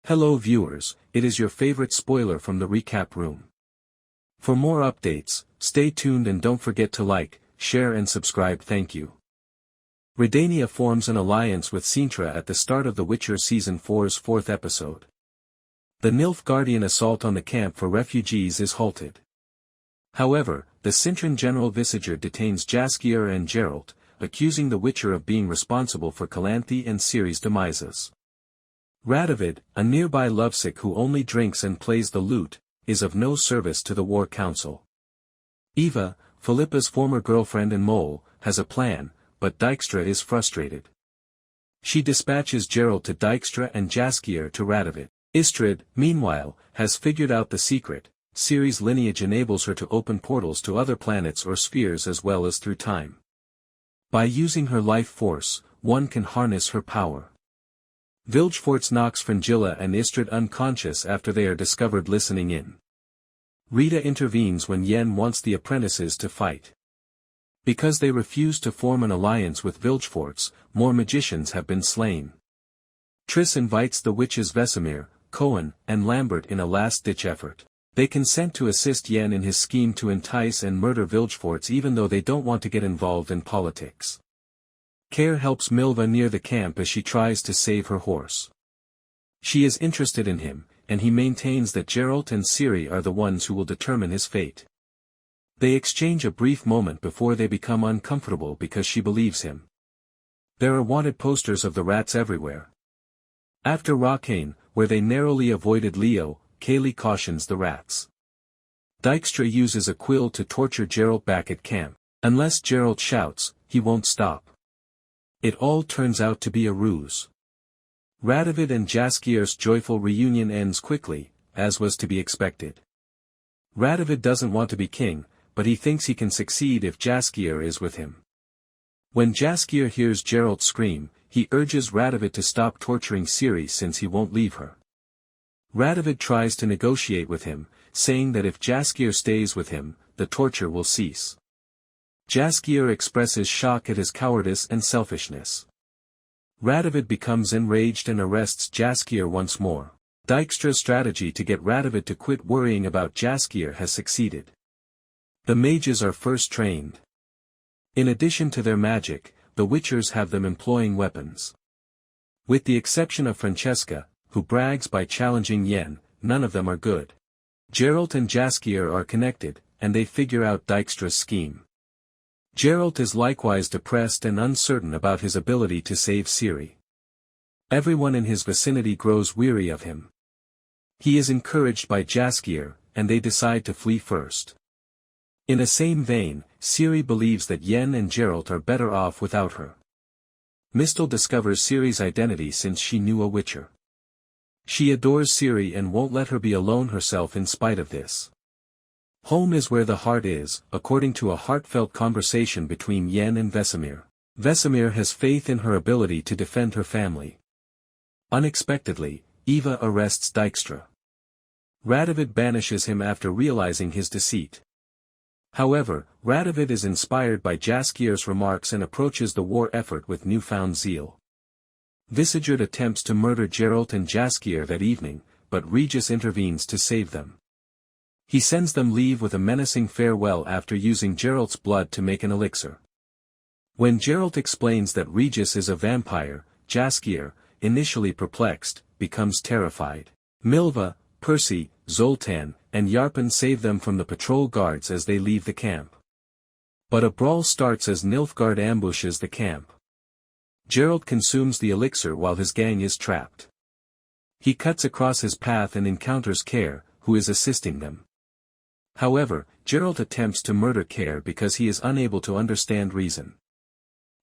Hello viewers, it is your favorite spoiler from the recap room. For more updates, stay tuned and don't forget to like, share and subscribe. Thank you. Redania forms an alliance with Cintra at the start of The Witcher Season 4's fourth episode. The Nilfgaardian assault on the camp for refugees is halted. However, the Cintran general Vissegerd detains Jaskier and Geralt, accusing the Witcher of being responsible for Calanthe and Ciri's demises. Radovid, a nearby lovesick who only drinks and plays the lute, is of no service to the war council. Eva, Philippa's former girlfriend and mole, has a plan, but Dijkstra is frustrated. She dispatches Geralt to Dijkstra and Jaskier to Radovid. Istredd, meanwhile, has figured out the secret. Ciri's lineage enables her to open portals to other planets or spheres as well as through time. By using her life force, one can harness her power. Vilgefortz knocks Fringilla and Istredd unconscious after they are discovered listening in. Rita intervenes when Yen wants the apprentices to fight. Because they refuse to form an alliance with Vilgefortz, more magicians have been slain. Triss invites the witches Vesemir, Cohen, and Lambert in a last-ditch effort. They consent to assist Yen in his scheme to entice and murder Vilgefortz even though they don't want to get involved in politics. Care helps Milva near the camp as she tries to save her horse. She is interested in him, and he maintains that Geralt and Ciri are the ones who will determine his fate. They exchange a brief moment before they become uncomfortable because she believes him. There are wanted posters of the rats everywhere. After Rockane, where they narrowly avoided Leo, Kaylee cautions the rats. Dijkstra uses a quill to torture Geralt back at camp. Unless Geralt shouts, he won't stop. It all turns out to be a ruse. Radovid and Jaskier's joyful reunion ends quickly, as was to be expected. Radovid doesn't want to be king, but he thinks he can succeed if Jaskier is with him. When Jaskier hears Geralt scream, he urges Radovid to stop torturing Ciri since he won't leave her. Radovid tries to negotiate with him, saying that if Jaskier stays with him, the torture will cease. Jaskier expresses shock at his cowardice and selfishness. Radovid becomes enraged and arrests Jaskier once more. Dijkstra's strategy to get Radovid to quit worrying about Jaskier has succeeded. The mages are first trained. In addition to their magic, the Witchers have them employing weapons. With the exception of Francesca, who brags by challenging Yen, none of them are good. Geralt and Jaskier are connected, and they figure out Dijkstra's scheme. Geralt is likewise depressed and uncertain about his ability to save Ciri. Everyone in his vicinity grows weary of him. He is encouraged by Jaskier, and they decide to flee first. In the same vein, Ciri believes that Yen and Geralt are better off without her. Mistel discovers Ciri's identity since she knew a Witcher. She adores Ciri and won't let her be alone herself in spite of this. Home is where the heart is, according to a heartfelt conversation between Yen and Vesemir. Vesemir has faith in her ability to defend her family. Unexpectedly, Eva arrests Dijkstra. Radovid banishes him after realizing his deceit. However, Radovid is inspired by Jaskier's remarks and approaches the war effort with newfound zeal. Vissegerd attempts to murder Geralt and Jaskier that evening, but Regis intervenes to save them. He sends them leave with a menacing farewell after using Geralt's blood to make an elixir. When Geralt explains that Regis is a vampire, Jaskier, initially perplexed, becomes terrified. Milva, Percy, Zoltan, and Yarpen save them from the patrol guards as they leave the camp. But a brawl starts as Nilfgaard ambushes the camp. Geralt consumes the elixir while his gang is trapped. He cuts across his path and encounters Care, who is assisting them. However, Geralt attempts to murder Care because he is unable to understand reason.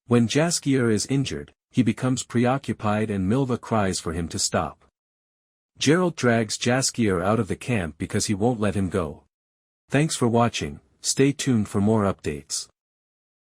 When Jaskier is injured, he becomes preoccupied and Milva cries for him to stop. Geralt drags Jaskier out of the camp because he won't let him go. Thanks for watching, stay tuned for more updates.